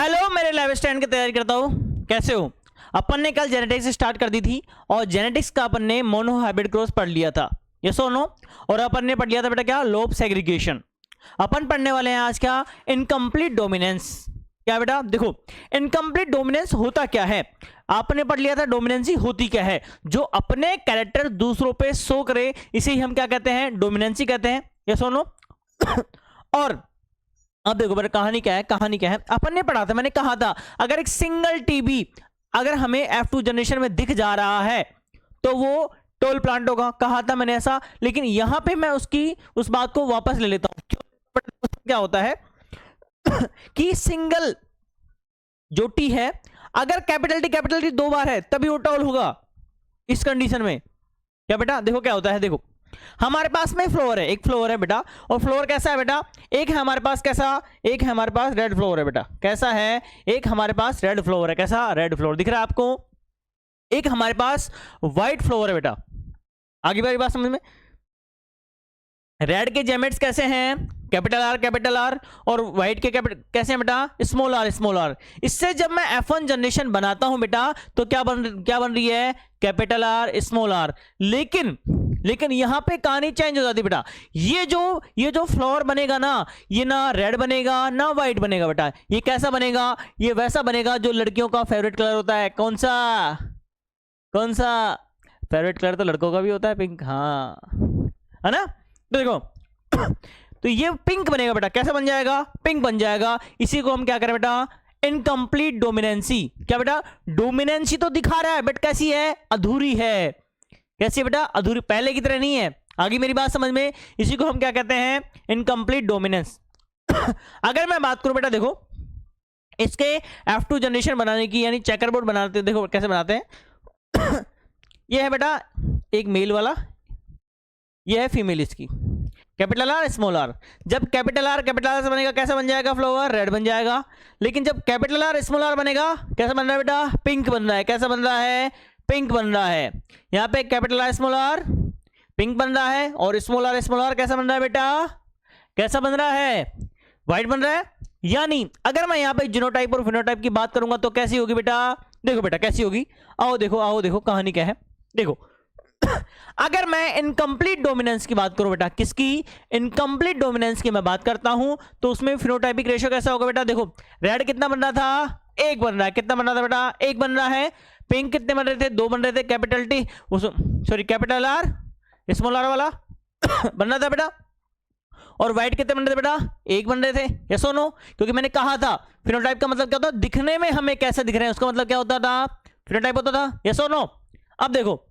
Hello मेरे live stand की तैयारी करता हूँ, कैसे हो। अपन ने कल जेनेटिक्स स्टार्ट कर दी थी और जेनेटिक्स का अपन ने मोनो हाइब्रिड क्रॉस पढ़ लिया था, यस और नो। और अपन ने पढ़ लिया था बेटा क्या, लोब सेग्रीगेशन। अपन पढ़ने वाले हैं आज क्या, इनकम्प्लीट डोमिनेंस। क्या बेटा देखो, इनकम्प्लीट डोमिनेंस होता क्या है। आपने पढ़ लिया था डोमिनेंसी होती क्या है, जो अपने कैरेक्टर दूसरों पे शो करे, इसे ही हम क्या कहते हैं, डोमिनेंसी कहते हैं, यस और नो। और अब देखो बेटा कहानी क्या है, कहानी क्या है, अपन ने पढ़ा था, मैंने कहा था अगर एक सिंगल टीबी अगर हमें F2 जनरेशन में दिख जा रहा है तो वो टोल प्लांट होगा, कहा था मैंने ऐसा। लेकिन यहां पे मैं उस बात को वापस ले लेता हूं। क्या होता है कि सिंगल जो टी है, अगर कैपिटल टी 2 बार है तभी वो टोल होगा। इस कंडीशन में क्या बेटा देखो क्या होता है, देखो हमारे पास में फ्लोर है, एक फ्लोर है बेटा, और फ्लोर कैसा है बेटा, एक है हमारे पास कैसा, एक है हमारे पास रेड फ्लोर है बेटा, कैसा है, एक हमारे पास रेड फ्लोर है, कैसा, रेड फ्लोर दिख रहा है आपको। एक हमारे पास व्हाइट फ्लोर है बेटा, आगे बारी बात समझ में। रेड के जेमेट्स कैसे हैं, कैपिटल आर, और व्हाइट के कैसे हैं बेटा, स्मॉल आर। इससे जब मैं F1 जनरेशन बनाता हूं बेटा तो क्या बन रही है, कैपिटल आर स्मॉल आर। लेकिन यहां पे कहानी चेंज हो जाती बेटा। ये जो फ्लावर बनेगा ना, ये ना रेड बनेगा ना व्हाइट बनेगा बेटा। ये कैसा बनेगा, ये वैसा बनेगा जो लड़कियों का फेवरेट कलर होता है। कौन सा फेवरेट कलर तो लड़कों का भी होता है, पिंक, हाँ है ना। तो देखो तो ये पिंक बनेगा बेटा, कैसा बन जाएगा, पिंक बन जाएगा। इसी को हम क्या करें बेटा, इनकम्प्लीट डोमिनेंसी। क्या बेटा, डोमिनेंसी तो दिखा रहा है बट कैसी है, अधूरी है। कैसी है बेटा, अधूरी, पहले की तरह नहीं है। आगे मेरी बात समझ में, इसी को हम क्या कहते हैं, इनकम्प्लीट डोमिनेंस। अगर मैं बात करूं बेटा, देखो इसके F2 जनरेशन बनाने की, यानी चेकर बोर्ड बनाते हैं, देखो कैसे बनाते हैं। ये है बेटा एक मेल वाला, ये है फीमेल इसकी, कैपिटल आर स्मॉल आर। जब कैपिटल आर से बनेगा कैसा बन जाएगा, फ्लावर रेड बन जाएगा। लेकिन जब कैपिटल आर स्मॉल आर बनेगा कैसा बन रहा है बेटा, पिंक बन रहा है। कैसा बन रहा है, पिंक बन रहा है। यहां पे capital R small R pink बन रहा है, और स्मॉल आर कैसा बन रहा है बेटा, कैसा बन रहा है, व्हाइट बन रहा है। यानी अगर मैं यहां पे जीनोटाइप और फिनोटाइप की बात करूंगा तो कैसी होगी बेटा, देखो बेटा कैसी होगी, आओ देखो कहानी क्या है। देखो अगर मैं इनकम्प्लीट डोमिनेंस की बात करूं बेटा, किसकी, इनकम्प्लीट डोमिनेंस की मैं बात करता हूं, तो उसमें फिनोटाइपिक रेशियो कैसा होगा बेटा। देखो रेड कितना बन रहा था, 1 बन रहा है। कितना बन रहा था बेटा, 1 बन रहा है। पिंक कितने बन रहे थे, 2 बन रहे थे। कैपिटल आर स्मॉल आर वाला बन रहा था बेटा। और व्हाइट कितने बन रहे थे बेटा, 1 बन रहे थे, यस और नो। क्योंकि मैंने कहा था फिनोटाइप का मतलब क्या होता है, दिखने में हमें कैसे दिख रहे हैं, उसका मतलब क्या होता था, फिनोटाइप होता था, यस और नो। अब देखो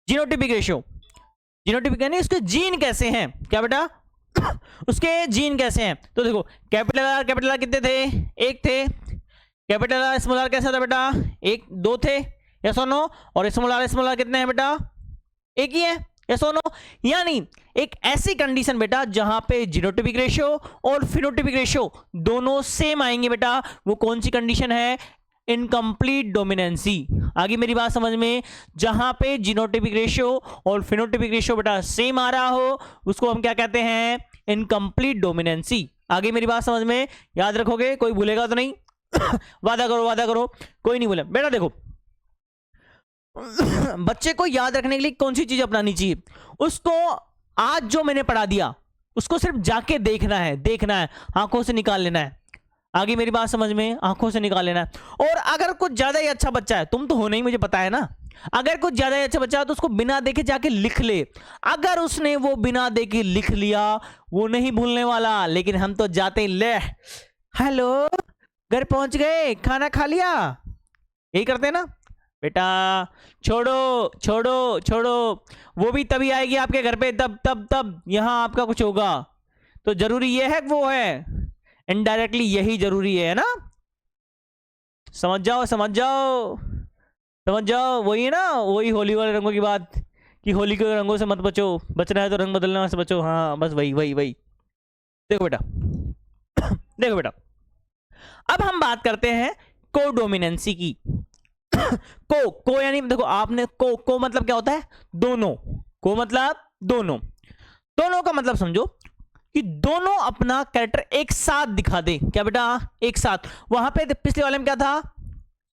जीनोटिपिक रेशियो, जीनोटिपिक यानी उसके जीन कैसे हैं, क्या बेटा उसके जीन कैसे हैं। तो देखो कैपिटल आर कितने थे, 1 थे। कैपिटल आर स्मॉल आर कैसा था बेटा, 1 2 थे, यस और नो। और स्मॉल आर कितने हैं बेटा, 1 ही है, यस और नो। यानी एक ऐसी कंडीशन बेटा जहां पे जीनोटिपिक रेशियो और फिनोटिपिक रेशियो दोनों सेम आएंगे बेटा, वो कौन सी कंडीशन है, इनकम्प्लीट डोमिनेंसी। आगे मेरी बात समझ में, जहां पे जीनोटिपिक रेशियो और फिनोटिपिक रेशियो बेटा सेम आ रहा हो उसको हम क्या कहते हैं, इनकम्प्लीट डोमिनेंसी। आगे मेरी बात समझ में, याद रखोगे, कोई भूलेगा तो नहीं। वादा करो, कोई नहीं भूले बेटा। देखो बच्चे को याद रखने के लिए कौन सी चीज अपनानी चाहिए, उसको आज जो मैंने पढ़ा दिया उसको सिर्फ जाके देखना है, आंखों से निकाल लेना है। आगे मेरी बात समझ में, आंखों से निकाल लेना है। और अगर कुछ ज्यादा ही अच्छा बच्चा है, तुम तो हो नहीं, मुझे पता है ना, अगर कुछ ज्यादा ही अच्छा बच्चा है तो उसको बिना देखे जाके लिख ले। अगर उसने वो बिना देखे लिख लिया वो नहीं भूलने वाला। लेकिन हम तो जाते ले, हेलो घर पहुंच गए, खाना खा लिया, यही करते हैं ना बेटा। छोड़ो, वो भी तभी आएगी आपके घर पे, तब यहां आपका कुछ होगा। तो जरूरी ये है वो है, इनडायरेक्टली यही जरूरी है ना। समझ जाओ, वही है ना, वही होली वाले रंगों की बात, कि होली के रंगों से मत बचो, बचना है तो रंग बदलने से बचो। हाँ बस वही। देखो बेटा अब हम बात करते हैं कोडोमिनेंसी की। को यानी देखो आपने को मतलब क्या होता है, दोनों। को मतलब दोनों का मतलब समझो, कि दोनों अपना कैरेक्टर एक साथ दिखा दे। क्या बेटा? एक साथ। वहां पे पिछले वाले में क्या था?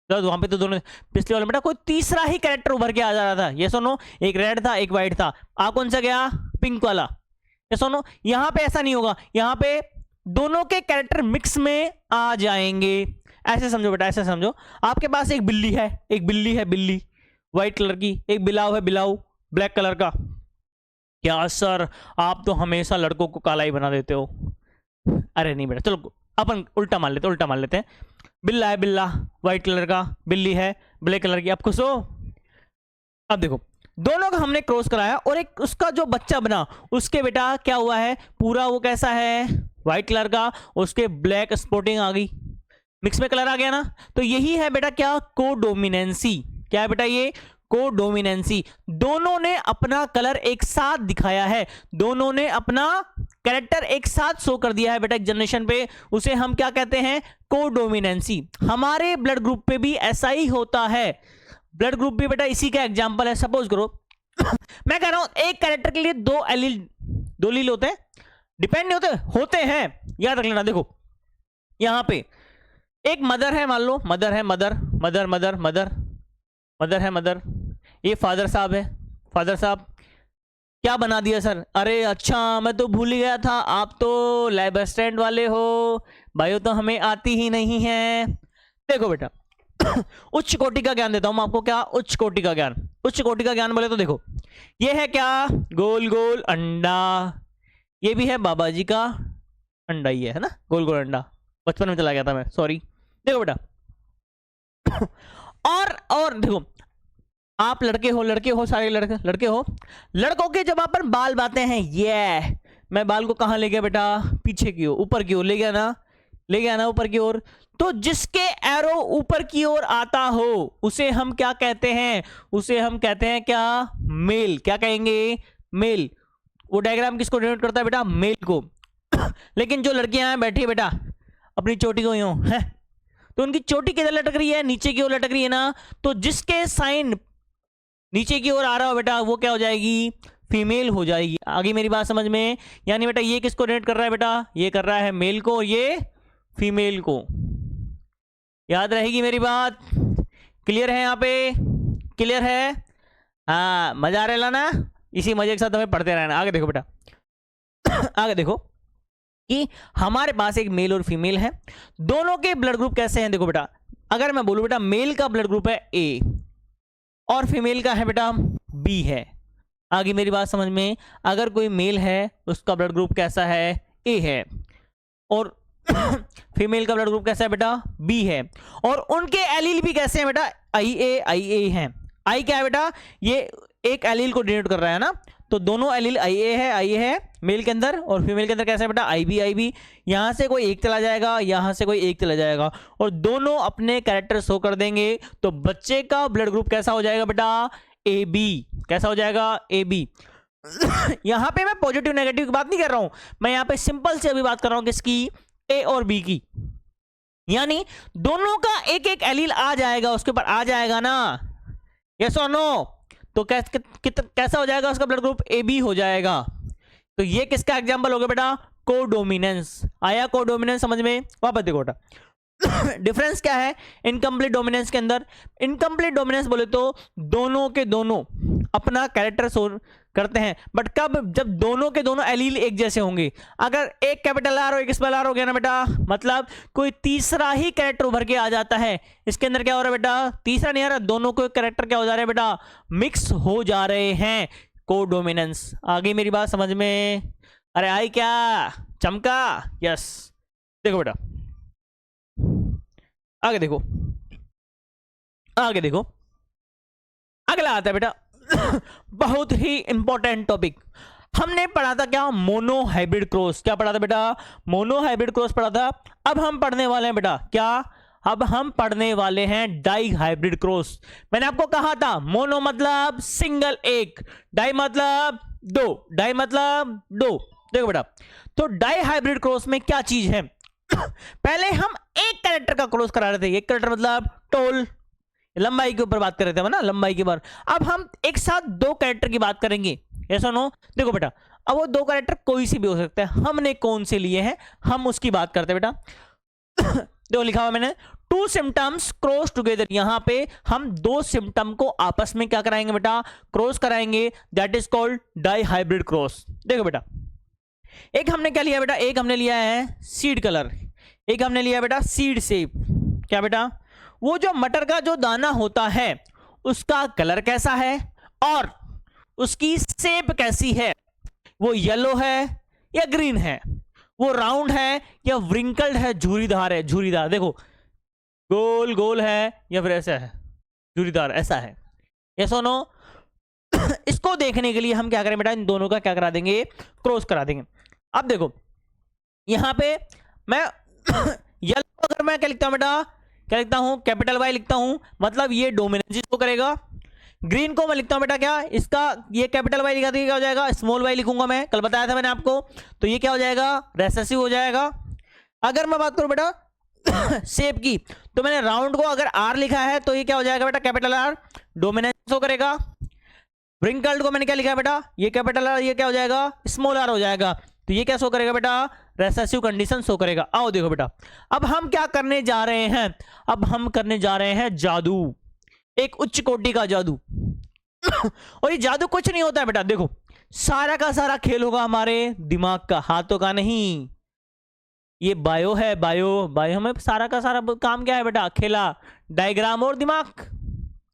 वहां पे तो दोनों, पिछले वाले में बेटा कोई तीसरा ही कैरेक्टर उभर के आ जा रहा था। ये सुनो, एक रेड था एक व्हाइट था, आ कौन सा गया? पिंक वाला। ये सुनो, यहां पे ऐसा नहीं होगा, यहां पे दोनों के कैरेक्टर मिक्स में आ जाएंगे। ऐसे समझो बेटा, ऐसे समझो। आपके पास एक बिल्ली है, एक बिल्ली है, बिल्ली व्हाइट कलर की, एक बिलाव है, बिलाव ब्लैक कलर का। क्या सर, आप तो हमेशा लड़कों को काला ही बना देते हो। अरे नहीं बेटा, चलो अपन उल्टा मान लेते, उल्टा मान लेते हैं। बिल्ला है, बिल्ला व्हाइट कलर का, बिल्ली है ब्लैक कलर की। आप खुश हो? अब देखो, दोनों का हमने क्रॉस कराया और एक उसका जो बच्चा बना उसके बेटा क्या हुआ है, पूरा वो कैसा है? व्हाइट कलर का, उसके ब्लैक स्पॉटिंग आ गई, मिक्स में कलर आ गया ना। तो यही है बेटा क्या? कोडोमिनेंसी। क्या है बेटा? ये कोडोमिनेंसी। दोनों ने अपना कलर एक साथ दिखाया है, दोनों ने अपना कैरेक्टर एक साथ शो कर दिया है बेटा एक जनरेशन पे, उसे हम क्या कहते हैं? कोडोमिनेंसी। हमारे ब्लड ग्रुप पे भी ऐसा ही होता है। ब्लड ग्रुप भी बेटा इसी का एग्जांपल है। सपोज करो मैं कह रहा हूं एक कैरेक्टर के लिए दो एलील होते हैं, डिपेंड नहीं होते हैं, याद रख लेना। देखो यहां पे एक मदर है, मान लो मदर है, mother mother mother mother mother है, मदर। ये फादर साहब है, फादर साहब। क्या बना दिया सर? अरे अच्छा, मैं तो भूल ही गया था, आप तो लैब असिस्टेंट वाले हो, बायो तो हमें आती ही नहीं है। देखो बेटा उच्च कोटि का ज्ञान देता हूं मैं आपको। क्या? उच्च कोटि का ज्ञान। उच्च कोटि का ज्ञान बोले तो देखो, ये है क्या? गोल गोल अंडा। ये भी है बाबा जी का अंडा, ही है ना, गोल गोल अंडा। बचपन में चला गया था मैं, सॉरी। देखो बेटा और देखो, आप लड़के हो, सारे लड़के हो। लड़कों के जब आप पर बाल बातें हैं, ये मैं बाल को कहां ले गया बेटा? पीछे की ओर, ऊपर की ओर ले गया ना, ले गया ना ऊपर की ओर। तो जिसके एरो ऊपर की ओर आता हो उसे हम क्या कहते हैं? उसे हम कहते हैं क्या? मेल। क्या कहेंगे? मेल। वो डायग्राम किसको डिनोट करता है बेटा? मेल को। लेकिन जो लड़कियां हैं बैठी है बेटा अपनी चोटी को यूं है, तो उनकी चोटी किधर लटक रही है? नीचे की ओर लटक रही है ना। तो जिसके साइन नीचे की ओर आ रहा हो बेटा वो क्या हो जाएगी? फीमेल हो जाएगी। आगे मेरी बात समझ में? यानी बेटा ये किसको डिनोट कर रहा है बेटा? ये कर रहा है मेल को, ये फीमेल को। याद रहेगी मेरी बात? क्लियर है? यहाँ पे क्लियर है? हाँ, मजा आ रहा ना? इसी मजे के साथ हमें पढ़ते रहना। आगे देखो बेटा आगे देखो कि हमारे पास एक मेल और फीमेल है, दोनों के ब्लड ग्रुप कैसे हैं? देखो बेटा, अगर मैं बोलूं बेटा मेल का ब्लड ग्रुप है ए और फीमेल का है बेटा बी है। आगे मेरी बात समझ में? अगर कोई मेल है उसका ब्लड ग्रुप कैसा है? ए है, और फीमेल का ब्लड ग्रुप कैसा है बेटा? बी है। और उनके एलील भी कैसे हैं बेटा? आई ए हैं। आई क्या है बेटा? ये एक एलील को डिनोट कर रहा है ना, तो दोनों एलील आई है मेल के अंदर, और फीमेल के अंदर कैसा है बेटा? आई बी। यहां से कोई एक चला जाएगा, यहां से कोई एक चला जाएगा, और दोनों अपने कैरेक्टर शो कर देंगे। तो बच्चे का ब्लड ग्रुप कैसा हो जाएगा बेटा? A B. कैसा हो जाएगा? A B. यहां पे मैं पॉजिटिव नेगेटिव की बात नहीं कर रहा हूं, मैं यहां पे सिंपल से अभी बात कर रहा हूं किसकी? ए और बी की। यानी दोनों का एक एक एलील आ जाएगा, उसके ऊपर आ जाएगा ना, यस और नो? तो कैसा हो जाएगा उसका ब्लड ग्रुप? ए बी हो जाएगा। तो ये किसका एग्जांपल हो गया बेटा? कोडोमिनेंस। आया कोडोमिनेंस समझ में? वापस देखो बेटा डिफरेंस क्या है इनकम्प्लीट डोमिनेंस के अंदर? इनकम्प्लीट डोमिनेंस बोले तो दोनों के दोनों अपना कैरेक्टर शो करते हैं, बट कब? जब दोनों के दोनों एलील एक जैसे होंगे। अगर एक कैपिटल आर और एक स्मॉल आर हो गया ना बेटा, मतलब कोई तीसरा ही कैरेक्टर उभर के आ जाता है। इसके अंदर क्या हो रहा है बेटा? तीसरा नहीं आ रहा, दोनों को कैरेक्टर क्या हो जा रहे हैं बेटा? मिक्स हो जा रहे हैं। कोडोमिनेंस। आगे मेरी बात समझ में? अरे आई क्या चमका? यस। देखो बेटा आगे देखो, आगे देखो, अगला आता है बेटा बहुत ही इंपॉर्टेंट टॉपिक। हमने पढ़ा था क्या? Mono hybrid cross. क्या पढ़ा था बेटा? मोनो हाइब्रिड क्रॉस पढ़ा था। अब हम पढ़ने वाले हैं बेटा क्या? अब हम पढ़ने वाले हैं डाई हाइब्रिड क्रॉस। मैंने आपको कहा था मोनो मतलब सिंगल एक, डाई मतलब दो, डाई मतलब दो। देखो बेटा, तो डाई हाइब्रिड क्रॉस में क्या चीज है? पहले हम एक कैरेक्टर का क्रॉस करा रहे थे। एक कैरेक्टर मतलब टोल, लंबाई के ऊपर बात कर रहे थे हम ना, लंबाई के बारे। अब हम एक साथ दो कैरेक्टर की बात करेंगे, ऐसा नो? देखो बेटा, अब वो दो कैरेक्टर कोई सी भी हो सकता है, हमने कौन से लिए हैं हम उसकी बात करते हैं बेटा। देखो लिखा हुआ मैंने, टू सिम्टम्स क्रॉस टुगेदर, यहां पे हम दो सिम्टम को आपस में क्या कराएंगे बेटा, क्रॉस कराएंगे, that is called dihybrid cross. देखो बेटा, एक हमने क्या लिया बेटा, एक हमने लिया है सीड कलर, एक हमने लिया बेटा सीड शेप। क्या बेटा, वो जो मटर का जो दाना होता है उसका कलर कैसा है और उसकी शेप कैसी है, वो येलो है या ग्रीन है, वो राउंड है या व्रिंकल्ड है, झुरीदार है, झुरीदार, देखो गोल गोल है या फिर ऐसा है झुरीदार, ऐसा है, ये सुनो। इसको देखने के लिए हम क्या करें बेटा, इन दोनों का क्या करा देंगे, क्रॉस करा देंगे। अब देखो यहां पे मैं येलो, अगर मैं क्या लिखता हूं बेटा, क्या लिखता हूं, कैपिटल वाई लिखता हूं, मतलब ये डोमिनेंस को करेगा। ग्रीन को मैं लिखता हूं बेटा क्या, इसका ये कैपिटल वाई लिखा, क्या हो जाएगा, स्मॉल वाई लिखूंगा मैं, कल बताया था मैंने आपको, तो ये क्या हो जाएगा, रेसेसिव हो जाएगा। अगर मैं बात करूं बेटा शेप की, तो मैंने राउंड को अगर आर लिखा है तो ये क्या हो जाएगा बेटा, कैपिटल आर, डोमिनेंस शो करेगा। व्रिंकल्ड को मैंने क्या लिखा है बेटा, ये कैपिटल आर, ये क्या हो जाएगा, स्मॉल आर हो जाएगा, तो ये क्या शो करेगा बेटा, रेसेसिव कंडीशन शो करेगा। आओ देखो बेटा, अब हम क्या करने जा रहे हैं, अब हम करने जा रहे हैं जादू, एक उच्च कोटि का जादू। और ये जादू कुछ नहीं होता है बेटा, देखो सारा का सारा खेल होगा हमारे दिमाग का, हाथों का नहीं। ये बायो है, बायो, बायो में सारा का सारा काम क्या है बेटा, खेला, डायग्राम और दिमाग,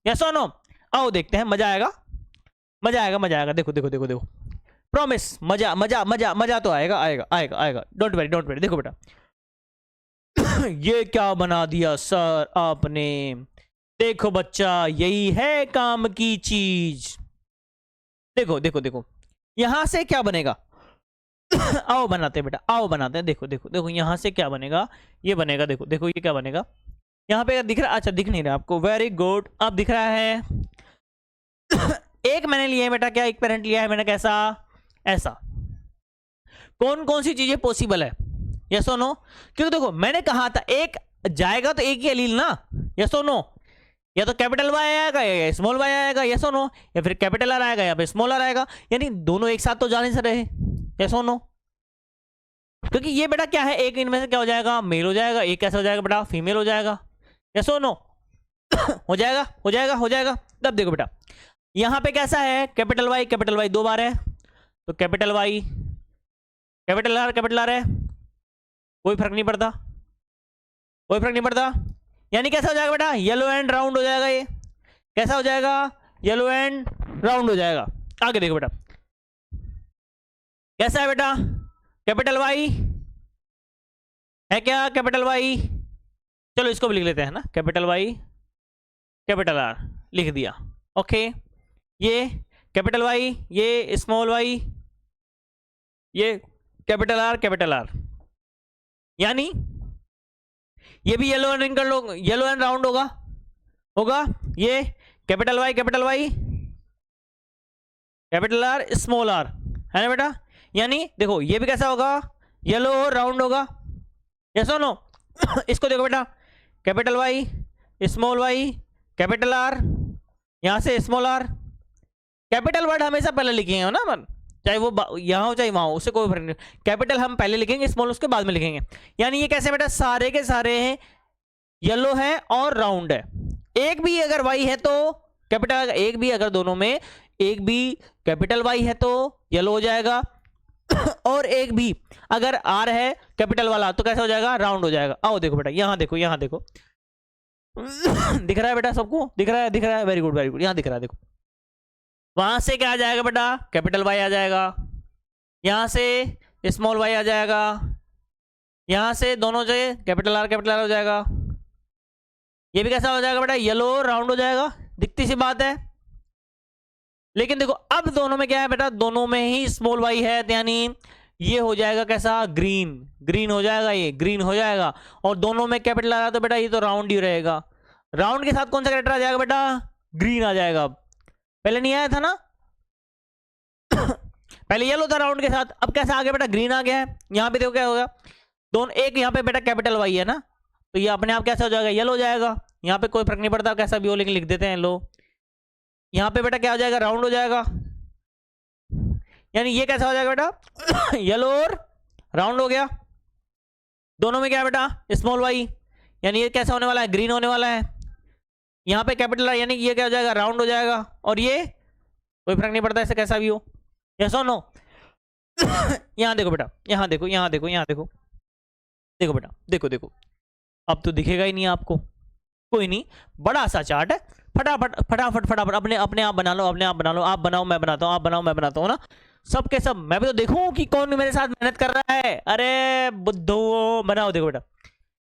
यस और नो। आओ देखते हैं, मजा आएगा, मजा आएगा, मजा आएगा, देखो देखो देखो देखो, प्रॉमिस, मजा मजा मजा मजा तो आएगा, आएगा आएगा आएगा, डोंट वरी डोंट वरी। देखो बेटा ये क्या बना दिया सर आपने, देखो बच्चा यही है काम की चीज, देखो देखो देखो, यहां से क्या बनेगा, आओ बनाते हैं बेटा, आओ बनाते हैं, देखो देखो देखो, यहां से क्या बनेगा, ये बनेगा, देखो देखो ये क्या बनेगा, यहां पे दिख रहा, अच्छा दिख नहीं रहा आपको, वेरी गुड, अब दिख रहा है। एक मैंने लिया है बेटा क्या, एक पेरेंट लिया है मैंने, कैसा, ऐसा। कौन कौन सी चीजें पॉसिबल है, यस और नो, क्योंकि देखो मैंने कहा था एक जाएगा तो एक ही एलील ना, यस और नो, या तो कैपिटल वाई आएगा या स्मॉल वाई आएगा, यस और नो, या फिर कैपिटल आर आएगा या फिर स्मॉल आर आएगा, यानी दोनों एक साथ तो जा नहीं रहे, यस और नो। क्योंकि ये बेटा क्या है, एक इनमें से क्या हो जाएगा, मेल हो जाएगा, एक कैसा हो जाएगा बेटा, फीमेल हो जाएगा, यस और नो। हो जाएगा हो जाएगा हो जाएगा। तब देखो बेटा यहां पे कैसा है, कैपिटल वाई दो बार है, तो कैपिटल वाई कैपिटल आर है, कोई फर्क नहीं पड़ता, कोई फर्क नहीं पड़ता, यानी कैसा हो जाएगा बेटा, येलो एंड राउंड हो जाएगा, ये कैसा हो जाएगा, येलो एंड राउंड हो जाएगा। आगे देखो बेटा कैसा है बेटा, कैपिटल वाई है क्या, कैपिटल वाई, चलो इसको भी लिख लेते हैं ना, कैपिटल वाई कैपिटल आर लिख दिया, ओके। ये कैपिटल वाई, ये स्मॉल वाई, ये कैपिटल आर, यानी ये भी yellow and wrinkle, yellow and round होगा, होगा ये capital Y capital R small R, है ना बेटा। यानी देखो ये भी कैसा होगा, येलो और राउंड होगा, यस और नो। इसको देखो बेटा, capital Y small Y capital R, यहां से स्मॉल आर, कैपिटल वर्ड हमेशा पहले लिखेंगे ना मन, चाहे वो यहाँ हो चाहे वहां हो, उससे कोई फर्क नहीं, कैपिटल हम पहले लिखेंगे, स्मॉल उसके बाद में लिखेंगे। यानी ये कैसे बेटा, सारे के सारे हैं येलो है और राउंड है, एक भी अगर वाई है तो कैपिटल, एक भी अगर दोनों में एक भी कैपिटल वाई है तो येलो हो जाएगा, और एक भी अगर आर है कैपिटल वाला तो कैसा हो जाएगा, राउंड हो जाएगा। आओ देखो बेटा, यहां देखो, यहां देखो, दिख रहा है बेटा सबको, दिख रहा है, दिख रहा है, वेरी गुड वेरी गुड, यहां दिख रहा है, देखो वहां से क्या आ जाएगा बेटा, कैपिटल वाई आ जाएगा, यहां से स्मॉल वाई आ जाएगा, यहां से दोनों जगह कैपिटल आर हो जाएगा, ये भी कैसा हो जाएगा बेटा, येलो राउंड हो जाएगा, दिखती सी बात है। लेकिन देखो अब दोनों में क्या है बेटा, दोनों में ही स्मॉल वाई है, यानी ये हो जाएगा कैसा, ग्रीन, ग्रीन हो जाएगा, ये ग्रीन हो जाएगा, और दोनों में कैपिटल आ रहा तो बेटा ये तो राउंड ही रहेगा, राउंड के साथ कौन सा कैरेक्टर आ जाएगा बेटा, ग्रीन आ जाएगा, पहले नहीं आया था ना, पहले येलो था राउंड के साथ, अब कैसा आ गया बेटा, ग्रीन आ गया है। यहां पे देखो क्या होगा, दोनों एक यहाँ पे बेटा कैपिटल वाई है ना, तो ये अपने आप कैसा हो जाएगा, येलो हो जाएगा, यहाँ पे कोई फर्क नहीं पड़ता कैसा भी हो, लेकिन लिख देते हैं लो। यहाँ पे बेटा क्या हो जाएगा, राउंड हो जाएगा, यानी ये कैसा हो जाएगा बेटा येलो और राउंड हो गया। दोनों में क्या है बेटा स्मॉल वाई, यानी ये कैसा होने वाला है ग्रीन होने वाला है। यहाँ पे कैपिटल आई यानी ये क्या हो जाएगा राउंड हो जाएगा, और ये कोई फर्क नहीं पड़ता ऐसे कैसा भी हो। यस और नो? यहाँ देखो बेटा, यहाँ देखो, यहाँ देखो, यहाँ देखो, देखो बेटा, देखो देखो, अब तो दिखेगा ही नहीं आपको, कोई नहीं, बड़ा सा चार्ट है, फटाफट फटाफट फटाफट अपने अपने आप बना लो, अपने आप बना लो, आप बनाओ मैं बनाता हूँ, आप बनाओ मैं बनाता हूँ ना, सब के सब। मैं भी तो देखूं कि कौन मेरे साथ मेहनत कर रहा है। अरे बुद्धू बनाओ, देखो बेटा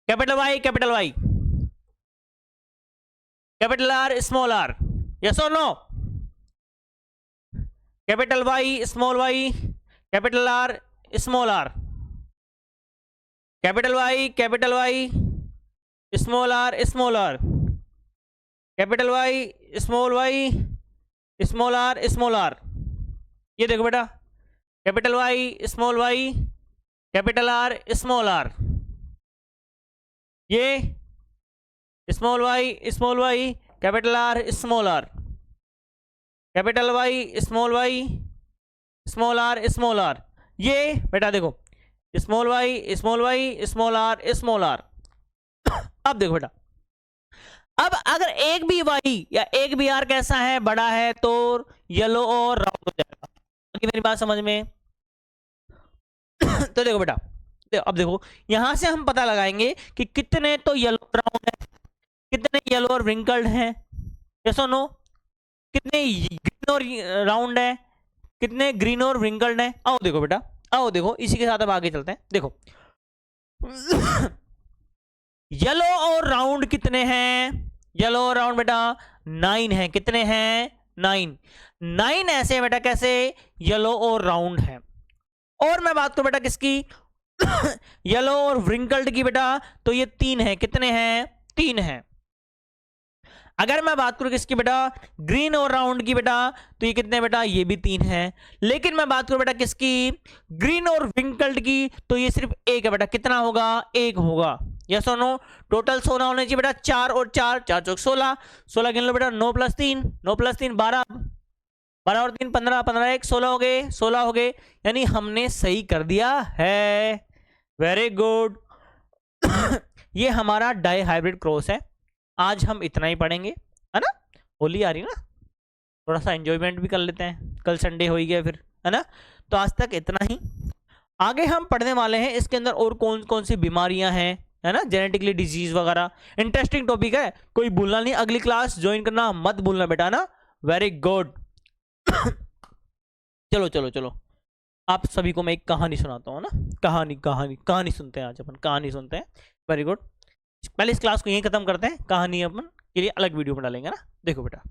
capital Y, capital Y, capital R small R, yes और no? Capital Y small Y, capital R small R, capital Y small R small R, capital Y small R small R. ये देखो बेटा capital Y small Y, capital R small R, ये small Y capital R small R, capital Y small R small R. ये बेटा देखो small Y small are. अब देखो बेटा, अब अगर एक भी वाई या एक भी आर कैसा है बड़ा है तो येलो और राउंड हो जाएगा। मेरी बात समझ में? तो देखो बेटा, अब देखो यहां से हम पता लगाएंगे कि कितने तो येलो राउंड है, कितने येलो और रिंकल्ड हैं, यस और नो? कितने ग्रीन और राउंड है, कितने ग्रीन और रिंकल्ड हैं। आओ देखो बेटा, आओ देखो, इसी के साथ अब आगे चलते हैं। देखो येलो और राउंड कितने हैं? येलो और राउंड बेटा 9 है। कितने हैं? 9 ऐसे बेटा कैसे येलो और राउंड है। और मैं बात करूं बेटा किसकी येलो और व्रिंकल्ड की बेटा, तो ये 3 है। कितने हैं? 3 हैं। अगर मैं बात करूं किसकी बेटा ग्रीन और राउंड की बेटा, तो ये कितने बेटा? ये भी 3 हैं। लेकिन मैं बात करूं बेटा किसकी ग्रीन और व्रिंकल्ड की, तो ये सिर्फ 1 है बेटा। कितना होगा? 1 होगा। यस और नो? टोटल 16 होने चाहिए बेटा, 4 और 4 4 चौक 16, 16 गिन लो बेटा, 9 + 3 9 + 3 12, 12 और 3 15, 15 1 16 हो गए, 16 हो गए। यानी हमने सही कर दिया है। Very good. ये हमारा डाई हाइब्रिड क्रॉस है। आज हम इतना ही पढ़ेंगे, है ना? होली आ रही ना, थोड़ा सा एंजॉयमेंट भी कर लेते हैं, कल संडे हो ही गया फिर, है ना? तो आज तक इतना ही। आगे हम पढ़ने वाले हैं इसके अंदर और कौन कौन सी बीमारियां हैं, है ना, जेनेटिकली डिजीज वगैरह। इंटरेस्टिंग टॉपिक है, कोई भूलना नहीं। अगली क्लास ज्वाइन करना मत भूलना बेटा ना। Very good. चलो चलो चलो, आप सभी को मैं एक कहानी सुनाता हूँ ना। कहानी सुनते हैं। आज अपन कहानी सुनते हैं। Very good. पहले इस क्लास को यहीं खत्म करते हैं, कहानी अपन के लिए अलग वीडियो में डालेंगे ना। देखो बेटा,